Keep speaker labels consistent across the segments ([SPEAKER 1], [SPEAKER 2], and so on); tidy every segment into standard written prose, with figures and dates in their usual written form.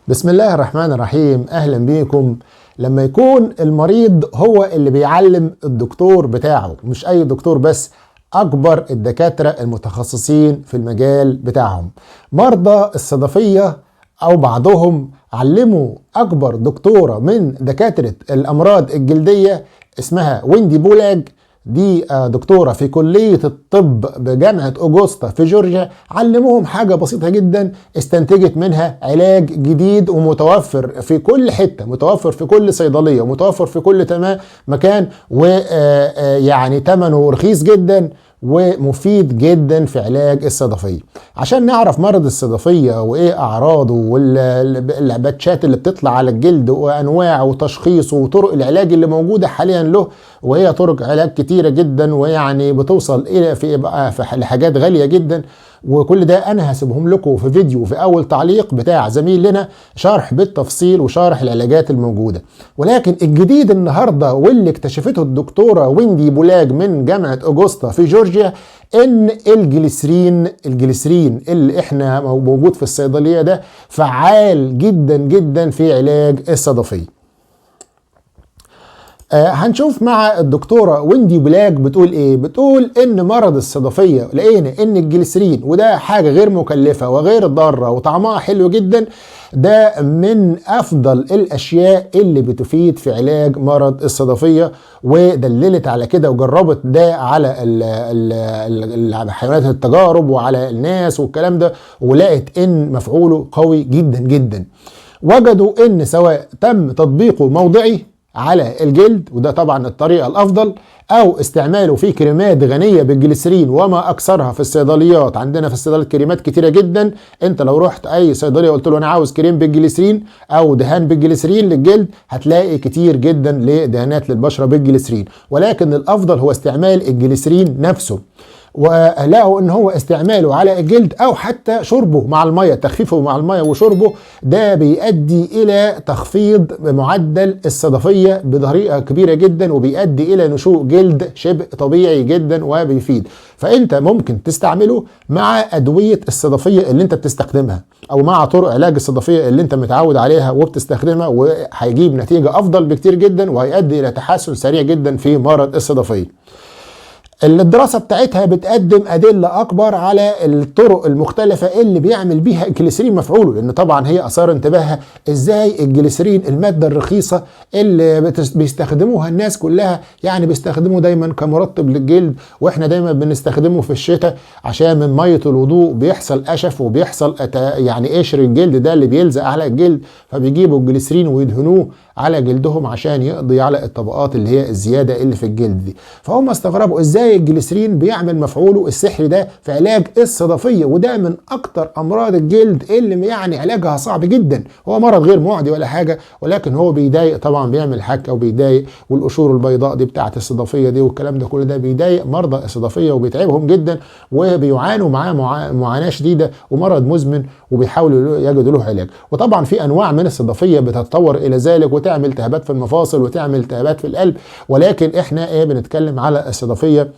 [SPEAKER 1] بسم الله الرحمن الرحيم. أهلا بيكم. لما يكون المريض هو اللي بيعلم الدكتور بتاعه، مش أي دكتور بس، أكبر الدكاترة المتخصصين في المجال بتاعهم. مرضى الصدفية أو بعضهم علموا أكبر دكتورة من دكاترة الأمراض الجلدية اسمها ويندي بولاج. دي دكتورة في كلية الطب بجامعة أوجوستا في جورجيا. علموهم حاجة بسيطة جدا استنتجت منها علاج جديد ومتوفر في كل حتة، متوفر في كل صيدلية، ومتوفر في كل مكان، ويعني ثمنه رخيص جدا ومفيد جدا في علاج الصدفية. عشان نعرف مرض الصدفية وايه اعراضه والباتشات اللي بتطلع على الجلد وانواعه وتشخيصه وطرق العلاج اللي موجودة حاليا له، وهي طرق علاج كتيرة جدا ويعني بتوصل الى في حاجات غالية جدا، وكل ده انا هسيبهم لكم في فيديو في اول تعليق بتاع زميل لنا شرح بالتفصيل وشرح العلاجات الموجودة. ولكن الجديد النهاردة واللي اكتشفته الدكتورة ويندي بولاج من جامعة أوجوستا في جورجيا ان الجليسرين اللي احنا موجود في الصيدلية ده فعال جدا جدا في علاج الصدفية. هنشوف مع الدكتورة ويندي بولاج بتقول ايه. بتقول ان مرض الصدفية لقينا ان الجليسرين، وده حاجة غير مكلفة وغير ضارة وطعمها حلو جدا، ده من افضل الاشياء اللي بتفيد في علاج مرض الصدفية. ودللت على كده وجربت ده على حيوانات التجارب وعلى الناس والكلام ده، ولقت ان مفعوله قوي جدا جدا. وجدوا ان سواء تم تطبيقه موضعي على الجلد، وده طبعا الطريقة الافضل، او استعماله في كريمات غنية بالجليسرين وما اكثرها في الصيدليات. عندنا في الصيدليات كريمات كتيرة جدا. انت لو رحت اي صيدلية قلت له انا عاوز كريم بالجليسرين او دهان بالجليسرين للجلد، هتلاقي كتير جدا لدهانات للبشرة بالجليسرين، ولكن الافضل هو استعمال الجليسرين نفسه. ولقوا ان هو استعماله على الجلد او حتى شربه مع الميه، تخفيفه مع الميه وشربه، ده بيؤدي الى تخفيض معدل الصدفيه بطريقه كبيره جدا، وبيؤدي الى نشوء جلد شبه طبيعي جدا وبيفيد. فانت ممكن تستعمله مع ادويه الصدفيه اللي انت بتستخدمها، او مع طرق علاج الصدفيه اللي انت متعود عليها وبتستخدمها، وهيجيب نتيجه افضل بكتير جدا وهيؤدي الى تحسن سريع جدا في مرض الصدفيه. الدراسة بتاعتها بتقدم أدلة أكبر على الطرق المختلفة اللي بيعمل بيها الجليسرين مفعوله، لأن طبعا هي أثار انتباهها إزاي الجليسرين المادة الرخيصة اللي بيستخدموها الناس كلها، يعني بيستخدموه دايما كمرطب للجلد، وإحنا دايما بنستخدمه في الشتاء عشان من مية الوضوء بيحصل قشف وبيحصل يعني قشر الجلد ده اللي بيلزق على الجلد، فبيجيبوا الجليسرين ويدهنوه على جلدهم عشان يقضي على الطبقات اللي هي الزيادة اللي في الجلد دي. فهم استغربوا ازاي الجليسرين بيعمل مفعوله السحري ده في علاج الصدفية، وده من اكتر امراض الجلد اللي يعني علاجها صعب جدا. هو مرض غير معدي ولا حاجة، ولكن هو بيضايق طبعا، بيعمل حكة وبيضايق، والقشور البيضاء دي بتاعت الصدفية دي والكلام ده كل ده بيضايق مرضى الصدفية وبيتعبهم جدا، وبيعانوا معاه معاناة شديدة ومرض مزمن، وبيحاولوا يجدوا له علاج. وطبعا في انواع من الصدفية بتتطور الى ذلك وتعمل التهابات في المفاصل وتعمل التهابات في القلب، ولكن احنا بنتكلم على الصدفية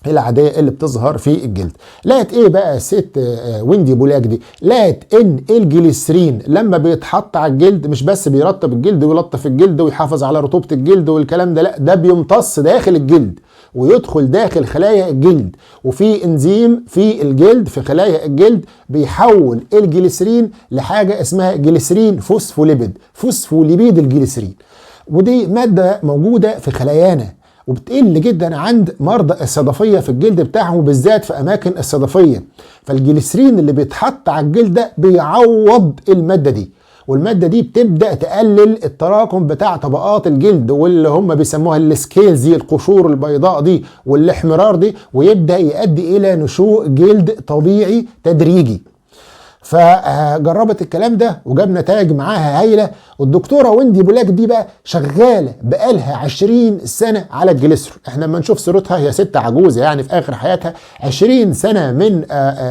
[SPEAKER 1] العادية اللي بتظهر في الجلد. لقت ايه بقى الست ويندي بولاج دي؟ لقت ان الجليسرين لما بيتحط على الجلد مش بس بيرطب الجلد ويلطف الجلد ويحافظ على رطوبة الجلد والكلام ده، لا، ده بيمتص داخل الجلد ويدخل داخل خلايا الجلد، وفي انزيم في الجلد في خلايا الجلد بيحول الجليسرين لحاجة اسمها جليسرين فوسفوليبيد الجليسرين، ودي مادة موجودة في خلايانا وبتقل جدا عند مرضى الصدفية في الجلد بتاعهم، وبالذات في أماكن الصدفية. فالجليسرين اللي بيتحط على الجلد ده بيعوض المادة دي، والمادة دي بتبدأ تقلل التراكم بتاع طبقات الجلد واللي هم بيسموها السكيلز دي، القشور البيضاء دي والاحمرار دي، ويبدأ يؤدي إلى نشوء جلد طبيعي تدريجي. فجربت الكلام ده وجاب نتائج معاها هايله. والدكتوره ويندي بولاج دي بقى شغاله بقالها 20 سنه على الجليسرول. احنا لما نشوف صورتها هي ست عجوزه يعني في اخر حياتها، 20 سنه من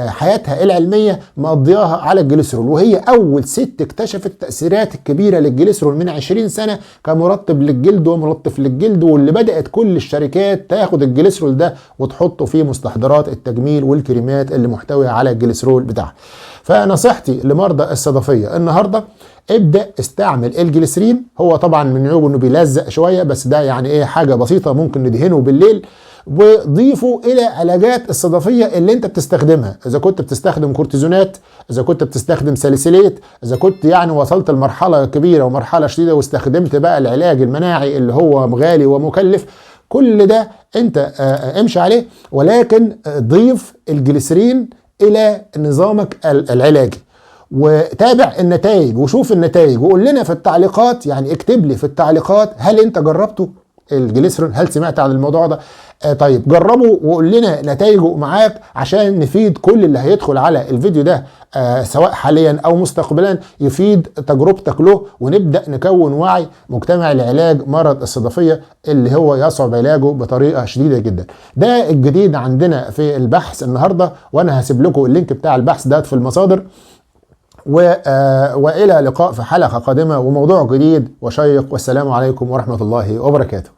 [SPEAKER 1] حياتها العلميه مقضياها على الجليسرول، وهي اول ست اكتشفت التاثيرات الكبيره للجليسرول من 20 سنه كمرطب للجلد وملطف للجلد، واللي بدات كل الشركات تاخد الجليسرول ده وتحطه في مستحضرات التجميل والكريمات اللي محتويه على الجليسرول بتاعها. فنصيحتي لمرضى الصدفيه النهارده ابدا استعمل الجليسرين. هو طبعا من عيوبه انه بيلزق شويه، بس ده يعني ايه حاجه بسيطه ممكن ندهنه بالليل، وضيفه الى علاجات الصدفيه اللي انت بتستخدمها. اذا كنت بتستخدم كورتيزونات، اذا كنت بتستخدم ساليسيليت، اذا كنت يعني وصلت لمرحله كبيره ومرحله شديده واستخدمت بقى العلاج المناعي اللي هو غالي ومكلف، كل ده انت امشي عليه، ولكن ضيف الجليسرين الى نظامك العلاجي وتابع النتائج وشوف النتائج وقول لنا في التعليقات، يعني اكتب لي في التعليقات هل انت جربته الجليسرين، هل سمعت عن الموضوع ده؟ طيب جربه وقول لنا نتائجه معاك عشان نفيد كل اللي هيدخل على الفيديو ده سواء حاليا او مستقبلا، يفيد تجربتك له، ونبدأ نكون وعي مجتمع لعلاج مرض الصدفية اللي هو يصعب علاجه بطريقة شديدة جدا. ده الجديد عندنا في البحث النهاردة، وانا هسيب لكم اللينك بتاع البحث ده في المصادر. وإلى لقاء في حلقة قادمة وموضوع جديد وشيق، والسلام عليكم ورحمة الله وبركاته.